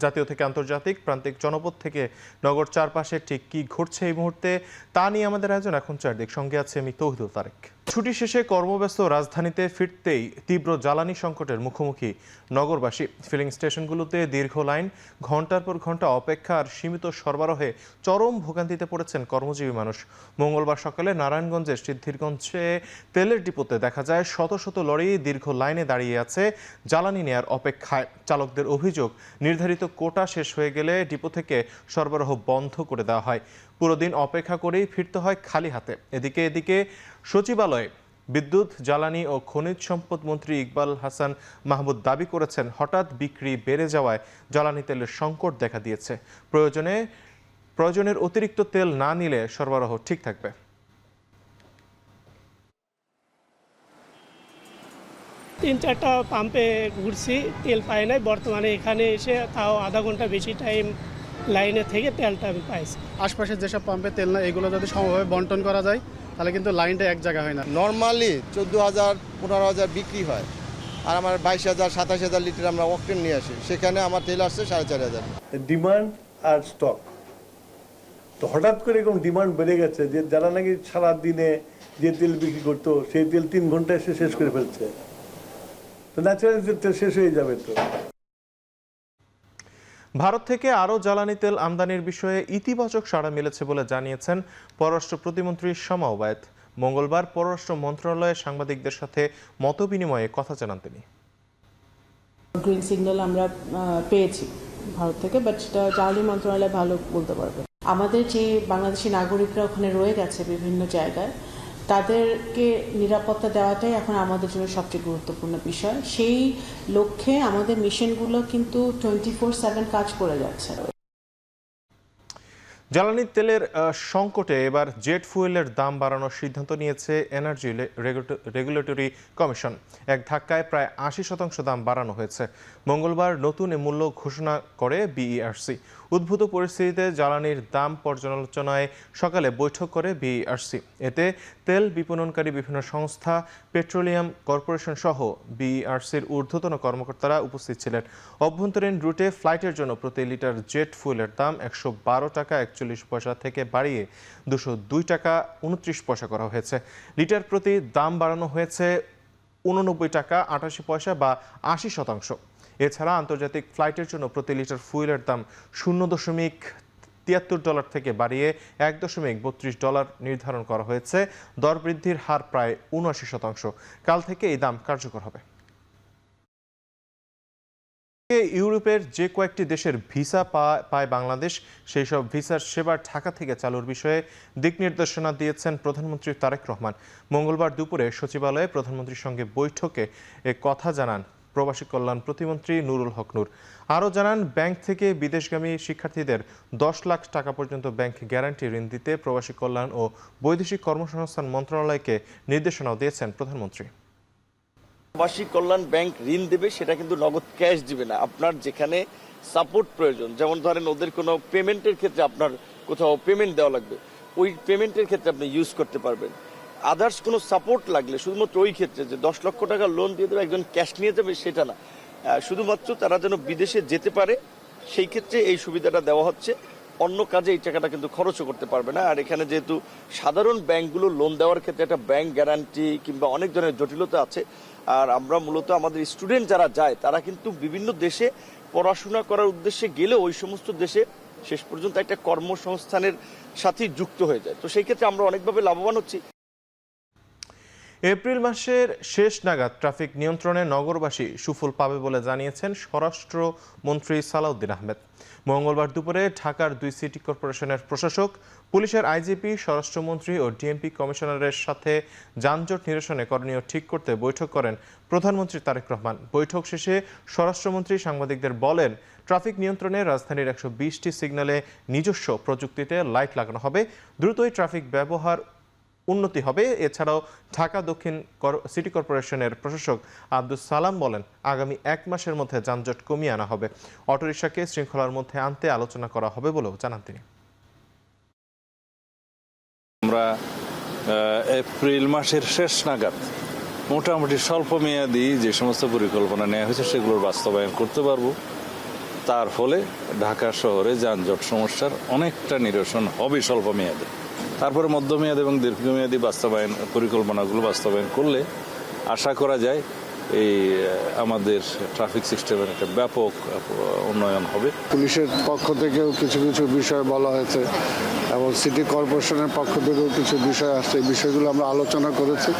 জাতীয় থেকে আন্তর্জাতিক প্রান্তিক জনপদ থেকে নগর চারপাশে ঠিক কি ঘটছে এই মুহূর্তে তা নিয়ে আমাদের আয়োজন এখন চারদিক। সঙ্গে আছে আমি তৌহিদুল তারেক। ছুটি শেষে কর্মব্যস্ত রাজধানীতে ফিরতেই তীব্র জ্বালানি সংকটের মুখোমুখি নগরবাসী। ফিলিং স্টেশনগুলোতে দীর্ঘ লাইন, ঘন্টার পর ঘন্টা অপেক্ষা আর সীমিত সরবরাহে চরম ভোগান্তিতে পড়েছেন কর্মজীবী মানুষ। মঙ্গলবার সকালে নারায়ণগঞ্জের সিদ্ধিরগঞ্জে তেলের ডিপোতে দেখা যায় শত শত লরি দীর্ঘ লাইনে দাঁড়িয়ে আছে জ্বালানি নেয়ার অপেক্ষায়। চালকদের অভিযোগ, নির্ধারিত কোটা শেষ হয়ে গেলে ডিপো থেকে সরবরাহ বন্ধ করে দেওয়া হয়। পুরো দিন অপেক্ষা করেই ফিরতে হয় খালি হাতে। এদিকে সচিবালয়ে বিদ্যুৎ, জ্বালানি ও খনিজ সম্পদ মন্ত্রী ইকবাল হাসান মাহমুদ দাবি করেছেন, হঠাৎ বিক্রি বেড়ে যাওয়ায় জ্বালানি তেলের সংকট দেখা দিয়েছে। প্রয়োজনের অতিরিক্ত তেল না নিলে সরবরাহ ঠিক থাকবে। তিন চারটা পাম্পে ঘুরছি, তেল পাই নাই। বর্তমানে এখানে এসে তাও আধা ঘন্টা বেশি টাইম লাইনে থেকে তেলটা আমি পাইছি। আশপাশে যেসব পাম্পে তেল না, এগুলো যদি সমভাবে বন্টন করা যায় তাহলে কিন্তু লাইনটা এক জায়গা হয় না। নর্মালি 14,000 15,000 বিক্রি হয়, আর আমার 22,000 27,000 লিটার আমরা অকটেন নিয়ে আসি। সেখানে আমার তেল আসছে 4,500। ডিমান্ড আর স্টক, তো হঠাৎ করে এরকম ডিমান্ড বেড়ে গেছে যে যারা নাকি সারা দিনে যে তেল বিক্রি করতো সেই তেল 3 ঘন্টায় এসে শেষ করে ফেলছে। তো ন্যাচারালি তেল শেষ হয়ে যাবে। তো ভারত থেকে আরও জ্বালানি তেল আমদানির বিষয়ে ইতিবাচক সাড়া মিলেছে বলে জানিয়েছেন পররাষ্ট্র প্রতিমন্ত্রী শামা ওবায়েদ। মঙ্গলবার পররাষ্ট্র মন্ত্রণালয়ে সাংবাদিকদের সাথে মতবিনিময়ে কথা জানান তিনি। গ্রিন সিগন্যাল আমরা পেয়েছি ভারত থেকে, বাট সেটা জ্বালানি মন্ত্রণালয় ভালো বলতে পারবে। আমাদের যে বাংলাদেশি নাগরিকরা ওখানে রয়ে গেছে বিভিন্ন জায়গায়, তাদেরকে নিরাপত্তা দেওয়াটাই এখন আমাদের জন্য সবচেয়ে গুরুত্বপূর্ণ বিষয়। সেই লক্ষ্যে আমাদের মিশনগুলো কিন্তু 24/7 কাজ করে যাচ্ছে। জ্বালানি তেলের সংকটে এবার জেট ফুয়েলের দাম বাড়ানোর সিদ্ধান্ত নিয়েছে এনার্জি রেগুলেটরি কমিশন। এক ধাক্কায় প্রায় 80% দাম বাড়ানো হয়েছে। মঙ্গলবার নতুন এ মূল্য ঘোষণা করে বিইআরসি। উদ্ভূত পরিস্থিতিতে জ্বালানির দাম পর্যালোচনায় সকালে বৈঠক করে বিইআরসি। এতে তেল বিপণনকারী বিভিন্ন সংস্থা, পেট্রোলিয়াম কর্পোরেশন সহ বিইআরসির ঊর্ধ্বতন কর্মকর্তারা উপস্থিত ছিলেন। অভ্যন্তরীণ রুটে ফ্লাইটের জন্য প্রতি লিটার জেট ফুয়েলের দাম 112 টাকা 41 পয়সা থেকে বাড়িয়ে 202 টাকা 29 পয়সা করা হয়েছে। লিটার প্রতি দাম বাড়ানো হয়েছে 89 টাকা 88 পয়সা বা 80%। এছাড়া আন্তর্জাতিক ফ্লাইটের জন্য প্রতি লিটার ফুয়েলের দাম $0.73 থেকে বাড়িয়ে $1.32 নির্ধারণ করা হয়েছে। দর বৃদ্ধির হার প্রায় 79%। কাল থেকে এই দাম কার্যকর হবে। ইউরোপের যে কয়েকটি দেশের ভিসা পায় বাংলাদেশ, সেই সব ভিসার সেবা ঢাকা থেকে চালুর বিষয়ে দিক নির্দেশনা দিয়েছেন প্রধানমন্ত্রী তারেক রহমান। মঙ্গলবার দুপুরে সচিবালয়ে প্রধানমন্ত্রীর সঙ্গে বৈঠকে এ কথা জানান প্রবাসী কল্যাণ প্রতিমন্ত্রী নুরুল হক নূর। আরও জানান, ব্যাংক থেকে বিদেশগামী শিক্ষার্থীদের 10 লাখ টাকা পর্যন্ত ব্যাংক গ্যারান্টি ঋণ দিতে প্রবাসী কল্যাণ ও বৈদেশিক কর্মসংস্থান মন্ত্রণালয়কে নির্দেশনাও দিয়েছেন প্রধানমন্ত্রী। প্রবাসী কল্যাণ ব্যাংক ঋণ দেবে, সেটা কিন্তু নগদ ক্যাশ দিবে না। আপনার যেখানে সাপোর্ট প্রয়োজন, যেমন ধরেন ওদের কোনো পেমেন্টের ক্ষেত্রে আপনার কোথাও পেমেন্ট দেওয়া লাগবে, ওই পেমেন্টের ক্ষেত্রে আপনি ইউজ করতে পারবেন। আদার্স কোনো সাপোর্ট লাগলে শুধুমাত্র ওই ক্ষেত্রে যে 10 লক্ষ টাকা লোন দিয়ে দেবে, একজন ক্যাশ নিয়ে যাবে সেটা না, শুধুমাত্র তারা যেন বিদেশে যেতে পারে সেই ক্ষেত্রে এই সুবিধাটা দেওয়া হচ্ছে। অন্য কাজে এই টাকাটা কিন্তু খরচও করতে পারবে না। আর এখানে যেহেতু সাধারণ ব্যাংকগুলো লোন দেওয়ার ক্ষেত্রে একটা ব্যাংক গ্যারান্টি কিংবা অনেক ধরনের জটিলতা আছে, আর আমরা মূলত আমাদের স্টুডেন্ট যারা যায় তারা কিন্তু বিভিন্ন দেশে পড়াশোনা করার উদ্দেশ্যে গেলেও ওই সমস্ত দেশে শেষ পর্যন্ত একটা কর্মসংস্থানের সাথেই যুক্ত হয়ে যায়। তো সেই ক্ষেত্রে আমরা অনেকভাবে লাভবান হচ্ছি। এপ্রিল মাসের শেষ নাগাদ ট্রাফিক নিয়ন্ত্রণে নগরবাসী সুফল পাবে বলে জানিয়েছেন স্বরাষ্ট্রমন্ত্রী সালাউদ্দিন আহমেদ। মঙ্গলবার দুপুরে ঢাকার 2 সিটি কর্পোরেশনের প্রশাসক, পুলিশের আইজিপি, স্বরাষ্ট্রমন্ত্রী ও ডিএমপি কমিশনারের সাথে যানজট নিরসনে করণীয় ঠিক করতে বৈঠক করেন প্রধানমন্ত্রী তারেক রহমান। বৈঠক শেষে স্বরাষ্ট্রমন্ত্রী সাংবাদিকদের বলেন, ট্রাফিক নিয়ন্ত্রণে রাজধানীর 120টি সিগন্যালে নিজস্ব প্রযুক্তিতে লাইট লাগানো হবে। দ্রুতই ট্রাফিক ব্যবহার উন্নতি হবে। এছাড়াও ঢাকা দক্ষিণ সিটি কর্পোরেশনের প্রশাসক আব্দুস সালাম বলেন, আগামী 1 মাসের মধ্যে যানজট কমিয়ে আনা হবে। অটোরিকশাকে শৃঙ্খলার মধ্যে আনতে আলোচনা করা হবে বলেও জানান তিনি। আমরা এপ্রিল মাসের শেষ নাগাদ মোটামুটি স্বল্প মেয়াদী যে সমস্ত পরিকল্পনা নেওয়া হয়েছে সেগুলোর বাস্তবায়ন করতে পারবো। তার ফলে ঢাকা শহরে যানজট সমস্যার অনেকটা নিরসন হবে স্বল্প মেয়াদে। তারপরে মধ্যমেয়াদে এবং দীর্ঘমেয়াদী বাস্তবায়ন পরিকল্পনাগুলো বাস্তবায়ন করলে আশা করা যায় এই আমাদের ট্রাফিক সিস্টেমের একটা ব্যাপক উন্নয়ন হবে। পুলিশের পক্ষ থেকেও কিছু কিছু বিষয় বলা হয়েছে এবং সিটি কর্পোরেশনের পক্ষ থেকেও কিছু বিষয় আসছে, এই বিষয়গুলো আমরা আলোচনা করেছি।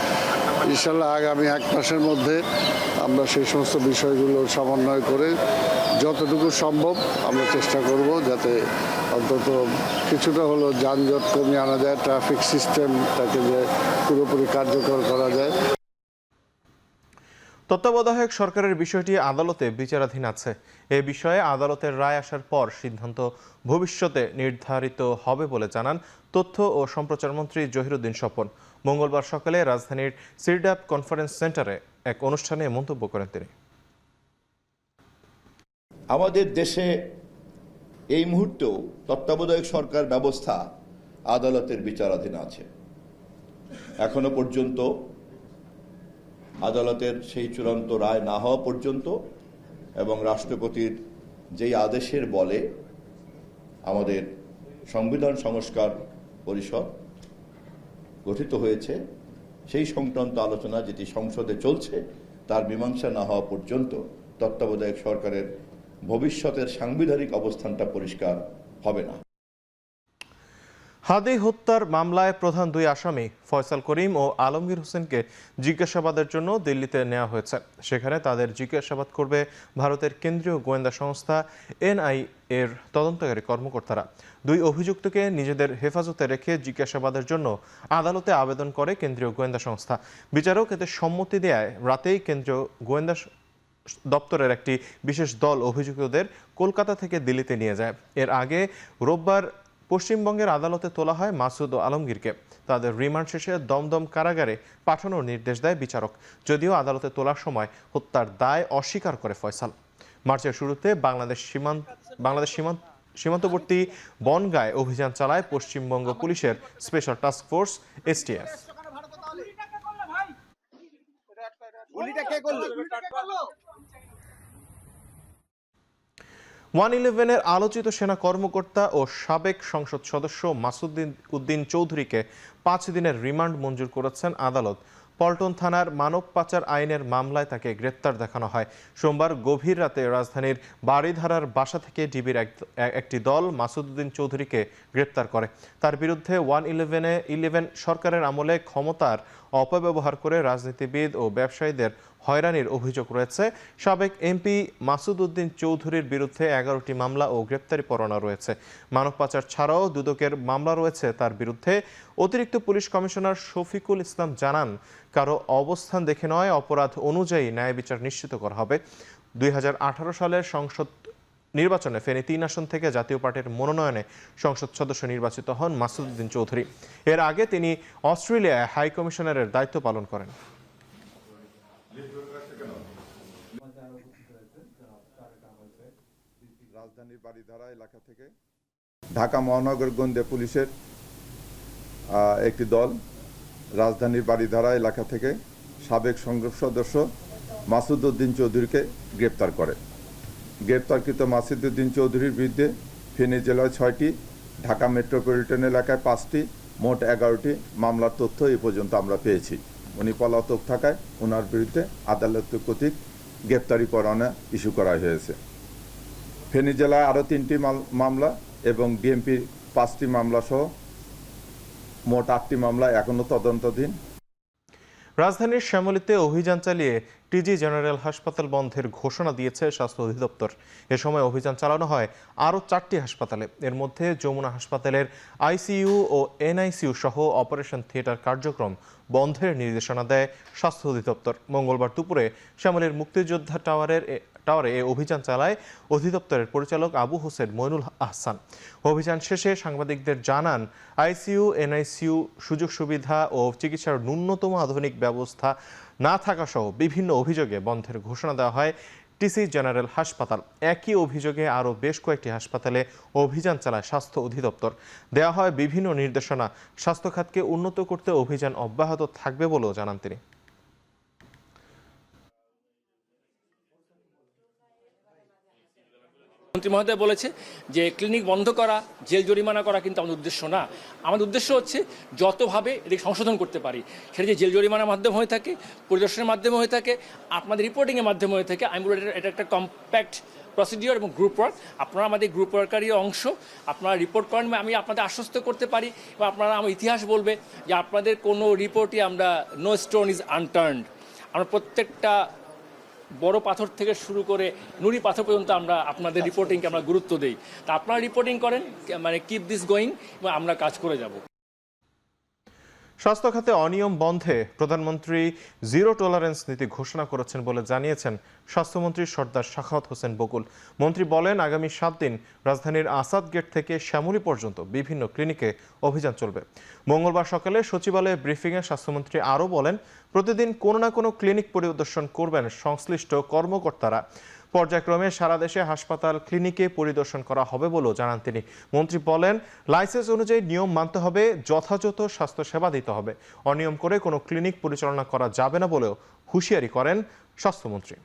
ইনশাল্লাহ আগামী 1 মাসের মধ্যে আমরা সেই সমস্ত বিষয়গুলো সমন্বয় করে যতটুকু সম্ভব আমরা চেষ্টা করব যাতে অন্তত কিছুটা হলো যানজট কমিয়ে আনা যায়, ট্রাফিক সিস্টেমটাকে যে পুরোপুরি কার্যকর করা যায়। তত্ত্বাবধায়ক সরকারের বিষয়টি আদালতে বিচারাধীন আছে। এ বিষয়ে আদালতের রায় আসার পর সিদ্ধান্ত ভবিষ্যতে নির্ধারিত হবে বলে জানান তথ্য ও সম্প্রচার মন্ত্রী জহিরুদ্দিন স্বপন। মঙ্গলবার সকালে রাজধানীর সিরডাপ কনফারেন্স সেন্টারে এক অনুষ্ঠানে মন্তব্য করেন তিনি। আমাদের দেশে এই মুহূর্তেও তত্ত্বাবধায়ক সরকার ব্যবস্থা আদালতের বিচারাধীন আছে। এখনো পর্যন্ত আদালতের সেই চূড়ান্ত রায় না হওয়া পর্যন্ত এবং রাষ্ট্রপতির যেই আদেশের বলে আমাদের সংবিধান সংস্কার পরিষদ গঠিত হয়েছে, সেই সংক্রান্ত আলোচনা যেটি সংসদে চলছে তার মীমাংসা না হওয়া পর্যন্ত তত্ত্বাবধায়ক সরকারের ভবিষ্যতের সাংবিধানিক অবস্থানটা পরিষ্কার হবে না। হাদি হত্যার মামলায় প্রধান 2 আসামি ফয়সাল করিম ও আলমগীর হোসেনকে জিজ্ঞাসাবাদের জন্য দিল্লিতে নেওয়া হয়েছে। সেখানে তাদের জিজ্ঞাসাবাদ করবে ভারতের কেন্দ্রীয় গোয়েন্দা সংস্থা NIA এর তদন্তকারী কর্মকর্তারা। 2 অভিযুক্তকে নিজেদের হেফাজতে রেখে জিজ্ঞাসাবাদের জন্য আদালতে আবেদন করে কেন্দ্রীয় গোয়েন্দা সংস্থা। বিচারক এতে সম্মতি দেয় রাতেই কেন্দ্রীয় গোয়েন্দা দপ্তরের একটি বিশেষ দল অভিযুক্তদের কলকাতা থেকে দিল্লিতে নিয়ে যায়। এর আগে রোববার পশ্চিমবঙ্গের আদালতে তোলা হয় মাসুদ ও আলমগীরকে। তাদের রিমান্ড শেষে দমদম কারাগারে পাঠানোর নির্দেশ দেয় বিচারক, যদিও আদালতে তোলার সময় হত্যার দায় অস্বীকার করে ফয়সাল। মার্চের শুরুতে বাংলাদেশ সীমান্তবর্তী বনগাঁয় অভিযান চালায় পশ্চিমবঙ্গ পুলিশের স্পেশাল টাস্ক ফোর্স STF। OneEleven-এর আলোচিত সেনা কর্মকর্তা ও সাবেক সংসদ সদস্য মাসুদ উদ্দিন চৌধুরীকে 5 দিনের রিমান্ড মঞ্জুর করেছেন আদালত। পল্টন থানার মানব পাচার আইনের মামলায় তাকে গ্রেপ্তার দেখানো হয়। সোমবার গভীর রাতে রাজধানীর বাড়িধারার বাসা থেকে ডিবির একটি দল মাসুদ উদ্দিন চৌধুরীকে গ্রেপ্তার করে। তার বিরুদ্ধে OneEleven সরকারের আমলে ক্ষমতার অপব্যবহার করে রাজনীতিবিদ ও ব্যবসায়ীদের হয়রানির অভিযোগ রয়েছে। সাবেক MP মাসুদ উদ্দিন চৌধুরীর বিরুদ্ধে 11টি মামলা ও গ্রেপ্তারি পরোয়ানা রয়েছে। মানব পাচার ছাড়াও দুদকের মামলা রয়েছে তার বিরুদ্ধে। অতিরিক্ত পুলিশ কমিশনার শফিকুল ইসলাম জানান, কারো অবস্থান দেখে নয়, অপরাধ অনুযায়ী ন্যায় বিচার নিশ্চিত করা হবে। 2018 সালের সংসদ নির্বাচনে ফেনী 3 আসন থেকে জাতীয় পার্টির মনোনয়নে সংসদ সদস্য নির্বাচিত হন মাসুদ উদ্দিন চৌধুরী। এর আগে তিনি অস্ট্রেলিয়ায় হাই কমিশনারের দায়িত্ব পালন করেন। রাজধানীর বাড়িধারা এলাকা থেকে ঢাকা মহানগর গোয়েন্দা পুলিশের একটি দল রাজধানীর বাড়িধারা এলাকা থেকে সাবেক সংসদ সদস্য মাসুদ উদ্দিন চৌধুরীকে গ্রেপ্তার করে। গ্রেপ্তারকৃত মাসুদ উদ্দিন চৌধুরীর বিরুদ্ধে ফেনী জেলায় 6টি, ঢাকা মেট্রোপলিটন এলাকায় 5টি, মোট 11টি মামলার তথ্য এ পর্যন্ত আমরা পেয়েছি। উনি পলাতক থাকায় ওনার বিরুদ্ধে আদালত কর্তৃক গ্রেপ্তারি পরোয়ানা ইস্যু করা হয়েছে। ফেনী জেলায় আরও 3টি মামলা এবং ডিএমপির 5টি মামলা সহ মোট 8টি মামলা এখনও তদন্তাধীন। রাজধানীর শ্যামলীতে অভিযান চালিয়ে টিজি জেনারেল হাসপাতাল বন্ধের ঘোষণা দিয়েছে স্বাস্থ্য অধিদপ্তর। এ সময় অভিযান চালানো হয় আরও 4টি হাসপাতালে। এর মধ্যে যমুনা হাসপাতালের ICU ও NICU সহ অপারেশন থিয়েটার কার্যক্রম বন্ধের নির্দেশনা দেয় স্বাস্থ্য অধিদপ্তর। মঙ্গলবার দুপুরে শ্যামলীর মুক্তিযোদ্ধা টাওয়ারে এ অভিযান চালায় অধিদপ্তরের পরিচালক আবু হোসেন মইনুল আহসান। অভিযান শেষে সাংবাদিকদের জানান, ICU NICU সুযোগ সুবিধা ও চিকিৎসার ন্যূনতম আধুনিক ব্যবস্থা না থাকা সহ বিভিন্ন অভিযোগে বন্ধের ঘোষণা দেওয়া হয় টিসি জেনারেল হাসপাতাল। একই অভিযোগে আরও বেশ কয়েকটি হাসপাতালে অভিযান চালায় স্বাস্থ্য অধিদপ্তর। দেওয়া হয় বিভিন্ন নির্দেশনা। স্বাস্থ্য খাতকে উন্নত করতে অভিযান অব্যাহত থাকবে বলেও জানান তিনি। মন্ত্রী মহোদয় বলেছে যে ক্লিনিক বন্ধ করা, জেল জরিমানা করা কিন্তু আমাদের উদ্দেশ্য না। আমাদের উদ্দেশ্য হচ্ছে যতভাবে এদিকে সংশোধন করতে পারি, সেটা যে জেল জরিমানার মাধ্যমে হয়ে থাকে, পরিদর্শনের মাধ্যমে হয়ে থাকে, আপনাদের রিপোর্টিংয়ের মাধ্যমে হয়ে থাকে। আমি বলি এটা একটা কম্প্যাক্ট প্রসিডিওর এবং গ্রুপ ওয়ার্ক। আপনারা আমাদের গ্রুপ ওয়ার্কারই অংশ, আপনারা রিপোর্ট করেন। আমি আপনাদের আশ্বস্ত করতে পারি এবং আপনারা আমার ইতিহাস বলবে যে আপনাদের কোনো রিপোর্টই আমরা নো স্টোন ইজ আনটার্নড। আমরা প্রত্যেকটা বড় পাথর থেকে শুরু করে নুড়ি পাথর পর্যন্ত আমরা আপনাদের রিপোর্টিংকে আমরা গুরুত্ব দিই। তা আপনারা রিপোর্টিং করেন, মানে কিপ দিস গোয়িং, এবং আমরা কাজ করে যাব। স্বাস্থ্য খাতে অনিয়ম বন্ধে প্রধানমন্ত্রী জিরো টলারেন্স নীতি ঘোষণা করেছেন বলে জানিয়েছেন স্বাস্থ্যমন্ত্রী সর্দার সাখাওয়াত হোসেন বকুল। মন্ত্রী বলেন, আগামী 7 দিন রাজধানীর আসাদ গেট থেকে শ্যামলী পর্যন্ত বিভিন্ন ক্লিনিকে অভিযান চলবে। মঙ্গলবার সকালে সচিবালয়ে ব্রিফিংয়ে স্বাস্থ্যমন্ত্রী আরও বলেন, প্রতিদিন কোনো না কোনো ক্লিনিক পরিদর্শন করবেন সংশ্লিষ্ট কর্মকর্তারা। পর্যায়ক্রমে সারা দেশে হাসপাতাল, ক্লিনিকে পরিদর্শন করা হবে বলেও জানান তিনি। মন্ত্রী বলেন, লাইসেন্স অনুযায়ী নিয়ম মানতে হবে, যথাযথ স্বাস্থ্যসেবা দিতে হবে। অনিয়ম করে কোনো ক্লিনিক পরিচালনা করা যাবে না বলেও হুঁশিয়ারি করেন স্বাস্থ্যমন্ত্রী।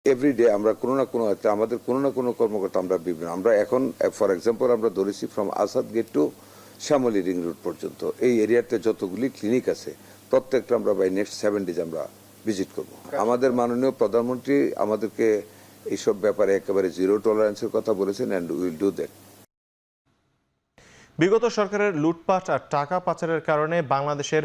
এভরিডে আমরা কোনো না কোনো আমাদের কোনো না কোনো কর্মকর্তা আমরা এখন ফর এক্সাম্পল আমরা ধরেছি from Asad gate to Shyamoli ring road পর্যন্ত এই এরিয়াতে যতগুলি ক্লিনিক আছে প্রত্যেকটা আমরা বাই নেক্সট 7 days আমরা ভিজিট করব। আমাদের মাননীয় প্রধানমন্ত্রী আমাদেরকে এইসব ব্যাপারে একেবারে জিরো টলারেন্সের কথা বলেছেন, অ্যান্ড উইল ডু দ্যাট। বিগত সরকারের লুটপাট আর টাকা পাচারের কারণে বাংলাদেশের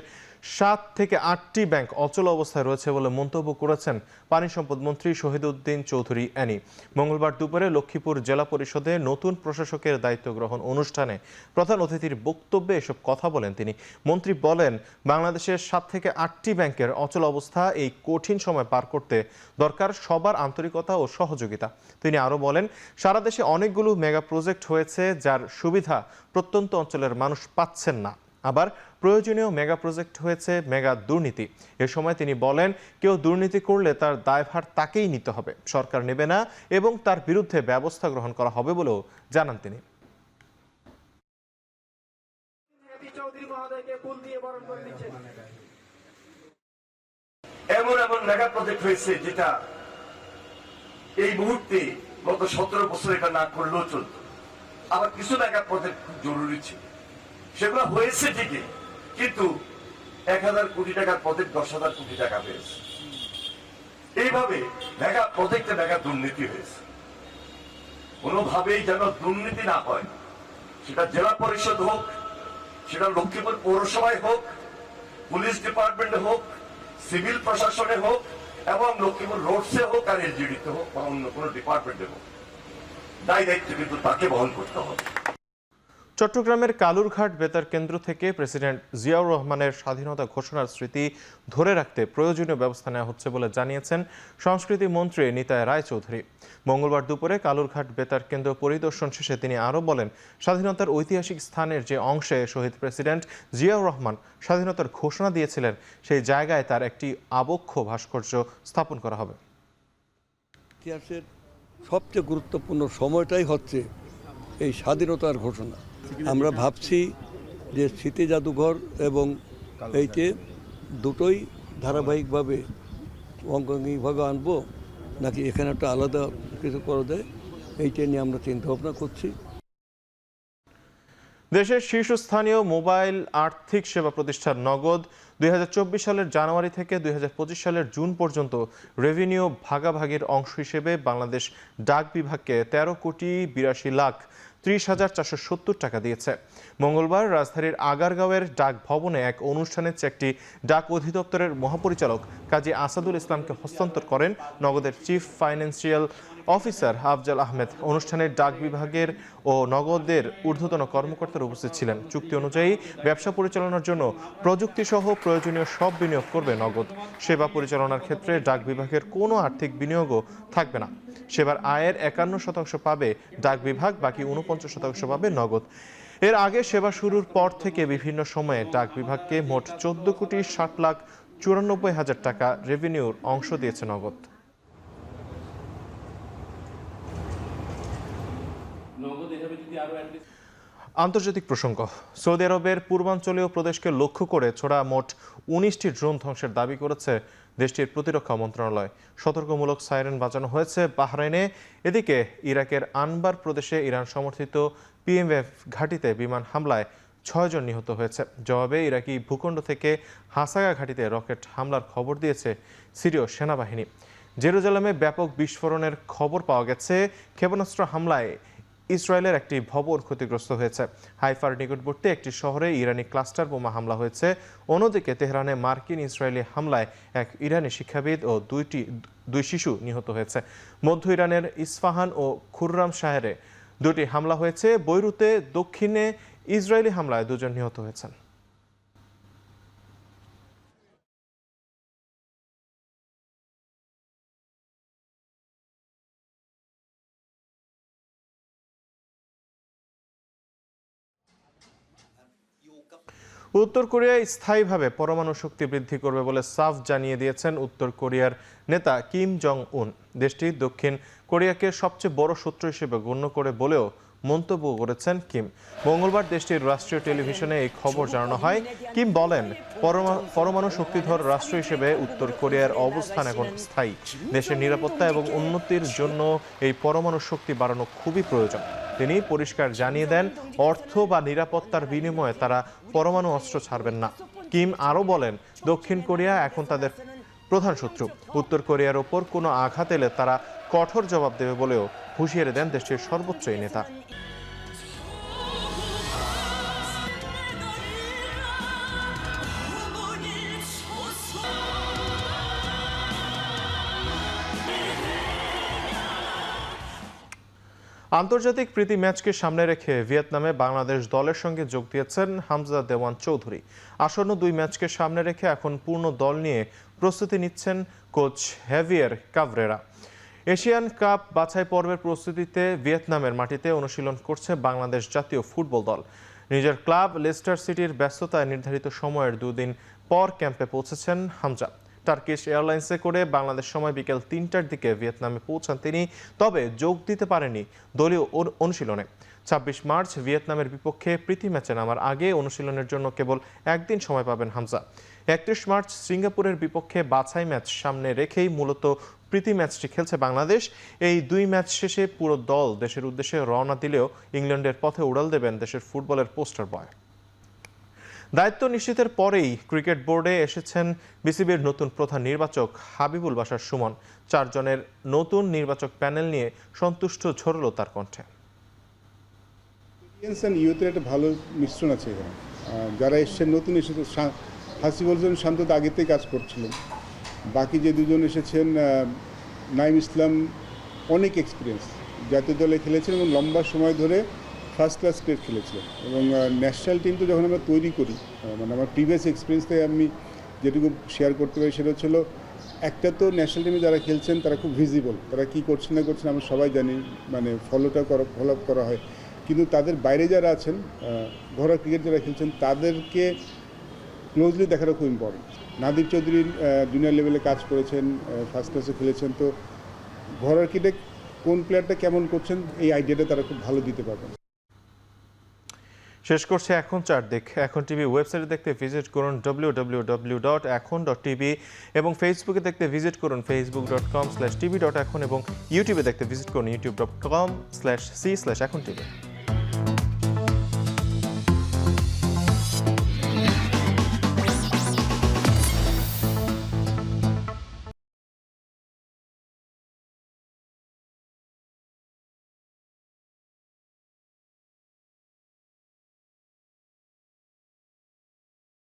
7 থেকে 8টি ব্যাংক অচল অবস্থায় রয়েছে বলে মন্তব্য করেছেন পানি সম্পদ মন্ত্রী শহীদউদ্দিন চৌধুরী অ্যানি। মঙ্গলবার দুপুরে লক্ষ্মীপুর জেলা পরিষদে নতুন প্রশাসকের দায়িত্ব গ্রহণ অনুষ্ঠানে প্রধান অতিথির বক্তব্যে এসব কথা বলেন তিনি। মন্ত্রী বলেন, বাংলাদেশের 7 থেকে 8টি ব্যাংকের অচল অবস্থা এই কঠিন সময় পার করতে দরকার সবার আন্তরিকতা ও সহযোগিতা। তিনি আরও বলেন, সারা দেশে অনেকগুলো মেগা প্রজেক্ট হয়েছে যার সুবিধা প্রত্যন্ত অঞ্চলের মানুষ পাচ্ছেন না। আবার প্রয়োজনীয় মেগা প্রজেক্ট হয়েছে মেগা দুর্নীতি। এ সময় তিনি বলেন, কেউ দুর্নীতি করলে তার দায়ভার তাকেই নিতে হবে, সরকার নেবে না এবং তার বিরুদ্ধে ব্যবস্থা গ্রহণ করা হবে বলেও জানান তিনি। এমন এমন মেগা প্রজেক্ট হয়েছে যেটা এই মুহূর্তে গত 17 বছর এটা না করলেও চলত। আবার কিছু মেগা প্রজেক্ট খুব জরুরি ছিল, সেগুলো হয়েছে ঠিকই, কিন্তু 1000 কোটি টাকার প্রজেক্ট 10,000 কোটি টাকা পেয়েছে। এইভাবে মেগা প্রজেক্টে মেগা দুর্নীতি হয়েছে। কোনোভাবেই যেন দুর্নীতি না হয়, সেটা জেলা পরিষদ হোক, সেটা লক্ষ্মীপুর পৌরসভায় হোক, পুলিশ ডিপার্টমেন্টে হোক, সিভিল প্রশাসনে হোক, এবং লক্ষ্মীপুর রোডসে হোক আর এলজিডিতে হোক বা অন্য কোনো ডিপার্টমেন্টে হোক, দায়িত্ব কিন্তু তাকে বহন করতে হবে। চট্টগ্রামের কালুরঘাট বেতার কেন্দ্র থেকে প্রেসিডেন্ট জিয়াউর রহমানের স্বাধীনতা ঘোষণার স্মৃতি ধরে রাখতে প্রয়োজনীয় ব্যবস্থা নেওয়া হচ্ছে বলে জানিয়েছেন সংস্কৃতি মন্ত্রী নিতাই রায়চৌধুরী। মঙ্গলবার দুপুরে কালুরঘাট বেতার কেন্দ্র পরিদর্শন শেষে তিনি আরও বলেন, স্বাধীনতার ঐতিহাসিক স্থানের যে অংশে শহীদ প্রেসিডেন্ট জিয়াউর রহমান স্বাধীনতার ঘোষণা দিয়েছিলেন, সেই জায়গায় তার একটি আবক্ষ ভাস্কর্য স্থাপন করা হবে। ইতিহাসের সবচেয়ে গুরুত্বপূর্ণ সময়টাই হচ্ছে এই স্বাধীনতার ঘোষণা। আমরা ভাবছি যে স্মৃতি জাদুঘর এবং এইতে দুটোই ধারাবাহিকভাবে অঙ্গাঙ্গিকভাবে আনবো, নাকি এখানে একটা আলাদা কিছু করা যায়, এইটা নিয়ে আমরা চিন্তা ভাবনা করছি। দেশের শীর্ষস্থানীয় মোবাইল আর্থিক সেবা প্রতিষ্ঠান নগদ 2024 সালের জানুয়ারি থেকে 2025 সালের জুন পর্যন্ত রেভিনিউ ভাগাভাগির অংশ হিসেবে বাংলাদেশ ডাক বিভাগকে 13,82,30,470 টাকা দিয়েছে। মঙ্গলবার রাজধানীর আগারগাঁওয়ের ডাক ভবনে এক অনুষ্ঠানে চেকটি ডাক অধিদপ্তরের মহাপরিচালক কাজী আসাদুল ইসলামকে হস্তান্তর করেন নগদের chief financial officer Afzal Ahmed. অনুষ্ঠানে ডাক বিভাগের ও নগদের ঊর্ধ্বতন কর্মকর্তারা উপস্থিত ছিলেন। চুক্তি অনুযায়ী ব্যবসা পরিচালনার জন্য প্রযুক্তিসহ প্রয়োজনীয় সব বিনিয়োগ করবে নগদ। সেবা পরিচালনার ক্ষেত্রে ডাক বিভাগের কোনো আর্থিক বিনিয়োগও থাকবে না। সেবার আয়ের 51% পাবে ডাক বিভাগ, বাকি 49% পাবে নগদ। এর আগে সেবা শুরুর পর থেকে বিভিন্ন সময়ে ডাক বিভাগকে মোট 14,60,94,000 টাকা রেভিনিউর অংশ দিয়েছে নগদ। আন্তর্জাতিক প্রসঙ্গ, সৌদি আরবের পূর্বাঞ্চলীয় প্রদেশকে লক্ষ্য করে ছোড়া মোট 19টি ড্রোন ধ্বংসের দাবি করেছে দেশটির প্রতিরক্ষা মন্ত্রণালয়। সতর্কমূলক সাইরেন বাজানো হয়েছে বাহরাইনে। এদিকে ইরাকের আনবার প্রদেশে ইরান সমর্থিত PMF ঘাঁটিতে বিমান হামলায় 6 জন নিহত হয়েছে। জবাবে ইরাকি ভূখণ্ড থেকে হাসাগা ঘাঁটিতে রকেট হামলার খবর দিয়েছে সিরীয় সেনাবাহিনী। জেরুজালেমে ব্যাপক বিস্ফোরণের খবর পাওয়া গেছে। ক্ষেপণাস্ত্র হামলায় ইসরায়েলের একটি ভবন ক্ষতিগ্রস্ত হয়েছে। হাইফার নিকটবর্তী একটি শহরে ইরানি ক্লাস্টার বোমা হামলা হয়েছে। অন্যদিকে তেহরানে মার্কিন ইসরায়েলি হামলায় এক ইরানি শিক্ষাবিদ ও দুই শিশু নিহত হয়েছে। মধ্য ইরানের ইস্পাহান ও খুররাম শাহরে 2টি হামলা হয়েছে। বৈরুতে দক্ষিণে ইসরায়েলি হামলায় 2 জন নিহত হয়েছেন। উত্তর কোরিয়া স্থায়ীভাবে পরমাণু শক্তি বৃদ্ধি করবে বলে সাফ জানিয়ে দিয়েছেন উত্তর কোরিয়ার নেতা কিম জং উন। দেশটি দক্ষিণ কোরিয়াকে সবচেয়ে বড় শত্রু হিসেবে গণ্য করে বলেও মন্তব্য করেছেন কিম। মঙ্গলবার দেশটির রাষ্ট্রীয় টেলিভিশনে এই খবর জানানো হয়। কিম বলেন, পরমাণু শক্তিধর রাষ্ট্র হিসেবে উত্তর কোরিয়ার অবস্থান এখন স্থায়ী। দেশের নিরাপত্তা এবং উন্নতির জন্য এই পরমাণু শক্তি বাড়ানো খুবই প্রয়োজন। তিনি পরিষ্কার জানিয়ে দেন, অর্থ বা নিরাপত্তার বিনিময়ে তারা পরমাণু অস্ত্র ছাড়বেন না। কিম আরও বলেন, দক্ষিণ কোরিয়া এখন তাদের প্রধান শত্রু। উত্তর কোরিয়ার ওপর কোনো আঘাত এলে তারা কঠোর জবাব দেবে বলেও হুঁশিয়ারি দেন দেশটির সর্বোচ্চ এই নেতা। আন্তর্জাতিক প্রীতি ম্যাচকে সামনে রেখে ভিয়েতনামে বাংলাদেশ দলের সঙ্গে যোগ দিয়েছেন হামজা দেওয়ান চৌধুরী। আসন্ন 2 ম্যাচকে সামনে রেখে এখন পূর্ণ দল নিয়ে প্রস্তুতি নিচ্ছেন কোচ হেভিয়ার কাভরেরা। এশিয়ান কাপ বাছাই পর্বের প্রস্তুতিতে ভিয়েতনামের মাটিতে অনুশীলন করছে বাংলাদেশ জাতীয় ফুটবল দল। নিজের ক্লাব লেস্টার সিটির ব্যস্ততায় নির্ধারিত সময়ের 2 দিন পর ক্যাম্পে পৌঁছেছেন হামজা। টার্কিশ এয়ারলাইন্সে করে বাংলাদেশ সময় বিকেল 3টার দিকে ভিয়েতনামে পৌঁছান তিনি। তবে যোগ দিতে পারেনি দলীয় অনুশীলনে। 26 মার্চ ভিয়েতনামের বিপক্ষে প্রীতি ম্যাচে নামার আগে অনুশীলনের জন্য কেবল 1 দিন সময় পাবেন হামজা। 31 মার্চ সিঙ্গাপুরের বিপক্ষে বাছাই ম্যাচ সামনে রেখেই মূলত প্রীতি ম্যাচটি খেলছে বাংলাদেশ। এই 2 ম্যাচ শেষে পুরো দল দেশের উদ্দেশ্যে রওনা দিলেও ইংল্যান্ডের পথে উড়াল দেবেন দেশের ফুটবলের পোস্টার বয়। দায়িত্ব নিশ্চিতের পরেই ক্রিকেট বোর্ডে এসেছেন বিসিবির নতুন প্রধান নির্বাচক হাবিবুল বাশার সুমন। 4 জনের নতুন নির্বাচক প্যানেল নিয়ে সন্তুষ্ট ঝরল তার কণ্ঠে। ইউথের একটা ভালো মিশ্রণ আছে এখানে। যারা এসছেন নতুন এসেছে, হাসিবুল জন শান্ত তো আগেতেই কাজ করছিলেন। বাকি যে 2 জন এসেছেন, নাইম ইসলাম অনেক এক্সপিরিয়েন্স, জাতীয় দলে খেলেছেন এবং লম্বা সময় ধরে ফার্স্ট ক্লাস ক্রিকেট খেলেছিলেন। এবং ন্যাশনাল টিম তো যখন আমরা তৈরি করি, মানে আমার প্রিভিয়াস এক্সপিরিয়েন্স থেকে আমি যেটুকু শেয়ার করতে পারি সেটা হচ্ছিল, একটা তো ন্যাশনাল টিমে যারা খেলছেন তারা খুব ভিজিবল, তারা কী করছেন না করছেন আমরা সবাই জানি, মানে ফলো আপ করা হয়। কিন্তু তাদের বাইরে যারা আছেন, ঘরোয়া ক্রিকেট যারা খেলছেন, তাদেরকে ক্লোজলি দেখাটা খুব ইম্পর্টেন্ট। নাদির চৌধুরী জুনিয়র লেভেলে কাজ করেছেন, ফার্স্ট ক্লাসে খেলেছেন, তো ঘরোয়া ক্রিকেটে কোন প্লেয়ারটা কেমন করছেন এই আইডিয়াটা তারা খুব ভালো দিতে পারবেন। শেষ করছে এখন চারদিক। এখন টিভি ওয়েবসাইটে দেখতে ভিজিট করুন www.ekhon.tv এবং ফেসবুকে দেখতে ভিজিট করুন facebook.com/tv.ekhon এবং ইউটিউবে দেখতে ভিজিট করুন youtube.com/c/ekhon tv।